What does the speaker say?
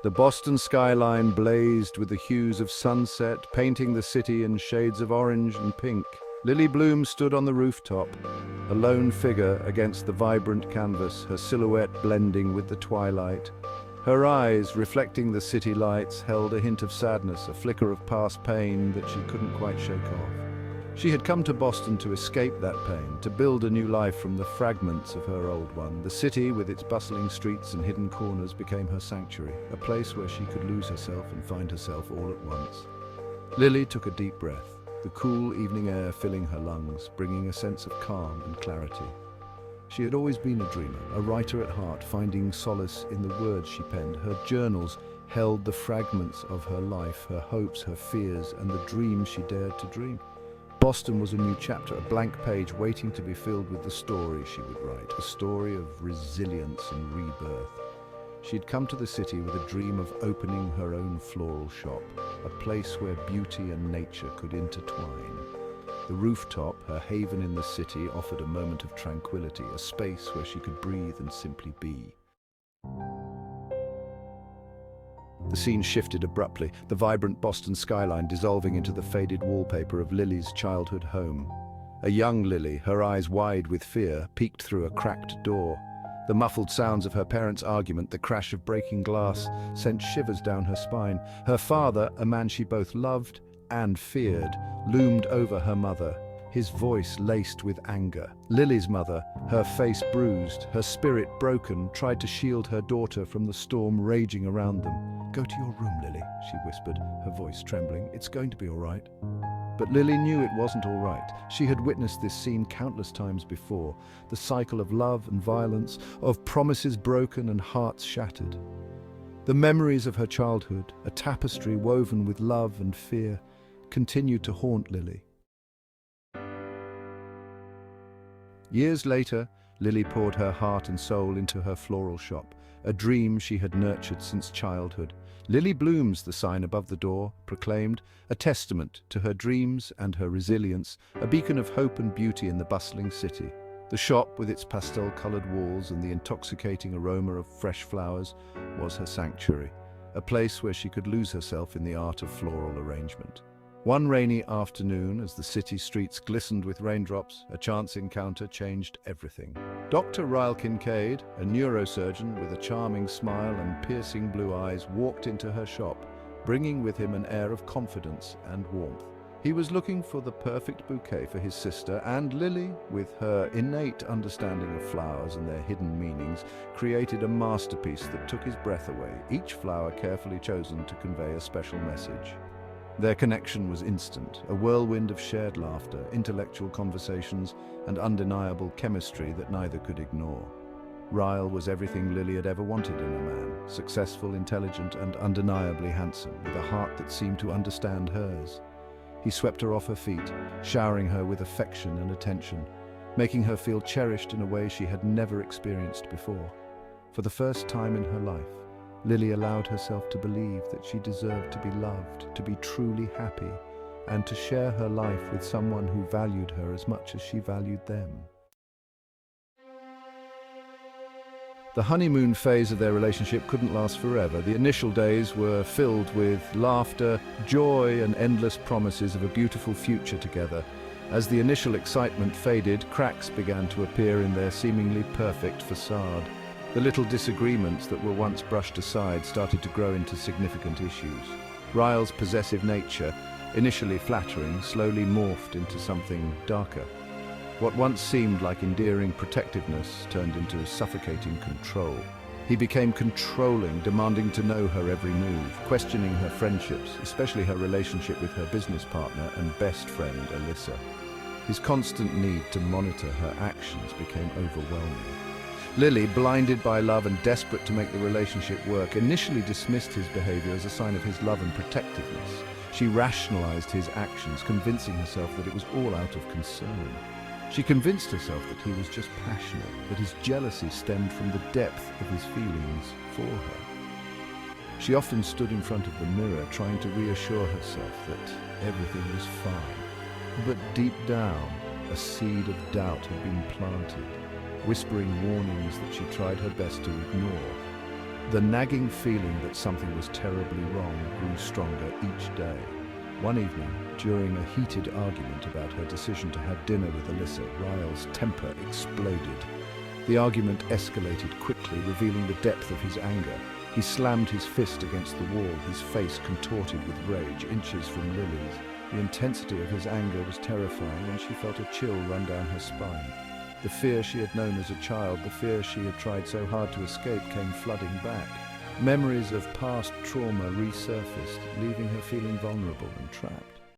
The Boston skyline blazed with the hues of sunset, painting the city in shades of orange and pink. Lily Bloom stood on the rooftop, a lone figure against the vibrant canvas, her silhouette blending with the twilight. Her eyes, reflecting the city lights, held a hint of sadness, a flicker of past pain that she couldn't quite shake off. She had come to Boston to escape that pain, to build a new life from the fragments of her old one. The city, with its bustling streets and hidden corners, became her sanctuary, a place where she could lose herself and find herself all at once. Lily took a deep breath, the cool evening air filling her lungs, bringing a sense of calm and clarity. She had always been a dreamer, a writer at heart, finding solace in the words she penned. Her journals held the fragments of her life, her hopes, her fears, and the dreams she dared to dream. Boston was a new chapter, a blank page waiting to be filled with the story she would write, a story of resilience and rebirth. She had come to the city with a dream of opening her own floral shop, a place where beauty and nature could intertwine. The rooftop, her haven in the city, offered a moment of tranquility, a space where she could breathe and simply be. The scene shifted abruptly, the vibrant Boston skyline dissolving into the faded wallpaper of Lily's childhood home. A young Lily, her eyes wide with fear, peeked through a cracked door. The muffled sounds of her parents' argument, the crash of breaking glass, sent shivers down her spine. Her father, a man she both loved and feared, loomed over her mother, his voice laced with anger. Lily's mother, her face bruised, her spirit broken, tried to shield her daughter from the storm raging around them. "Go to your room, Lily," she whispered, her voice trembling. "It's going to be all right." But Lily knew it wasn't all right. She had witnessed this scene countless times before, the cycle of love and violence, of promises broken and hearts shattered. The memories of her childhood, a tapestry woven with love and fear, continued to haunt Lily. Years later, Lily poured her heart and soul into her floral shop, a dream she had nurtured since childhood. Lily blooms, the sign above the door, proclaimed, a testament to her dreams and her resilience, a beacon of hope and beauty in the bustling city. The shop, with its pastel-colored walls and the intoxicating aroma of fresh flowers, was her sanctuary, a place where she could lose herself in the art of floral arrangement. One rainy afternoon, as the city streets glistened with raindrops, a chance encounter changed everything. Dr. Ryle Kincaid, a neurosurgeon with a charming smile and piercing blue eyes, walked into her shop, bringing with him an air of confidence and warmth. He was looking for the perfect bouquet for his sister, and Lily, with her innate understanding of flowers and their hidden meanings, created a masterpiece that took his breath away, each flower carefully chosen to convey a special message. Their connection was instant, a whirlwind of shared laughter, intellectual conversations, and undeniable chemistry that neither could ignore. Ryle was everything Lily had ever wanted in a man, successful, intelligent, and undeniably handsome, with a heart that seemed to understand hers. He swept her off her feet, showering her with affection and attention, making her feel cherished in a way she had never experienced before. For the first time in her life, Lily allowed herself to believe that she deserved to be loved, to be truly happy, and to share her life with someone who valued her as much as she valued them. The honeymoon phase of their relationship couldn't last forever. The initial days were filled with laughter, joy, and endless promises of a beautiful future together. As the initial excitement faded, cracks began to appear in their seemingly perfect facade. The little disagreements that were once brushed aside started to grow into significant issues. Ryle's possessive nature, initially flattering, slowly morphed into something darker. What once seemed like endearing protectiveness turned into suffocating control. He became controlling, demanding to know her every move, questioning her friendships, especially her relationship with her business partner and best friend, Alyssa. His constant need to monitor her actions became overwhelming. Lily, blinded by love and desperate to make the relationship work, initially dismissed his behavior as a sign of his love and protectiveness. She rationalized his actions, convincing herself that it was all out of concern. She convinced herself that he was just passionate, that his jealousy stemmed from the depth of his feelings for her. She often stood in front of the mirror, trying to reassure herself that everything was fine. But deep down, a seed of doubt had been planted, whispering warnings that she tried her best to ignore. The nagging feeling that something was terribly wrong grew stronger each day. One evening, during a heated argument about her decision to have dinner with Alyssa, Ryle's temper exploded. The argument escalated quickly, revealing the depth of his anger. He slammed his fist against the wall, his face contorted with rage, inches from Lily's. The intensity of his anger was terrifying, and she felt a chill run down her spine. The fear she had known as a child, the fear she had tried so hard to escape, came flooding back. Memories of past trauma resurfaced, leaving her feeling vulnerable and trapped.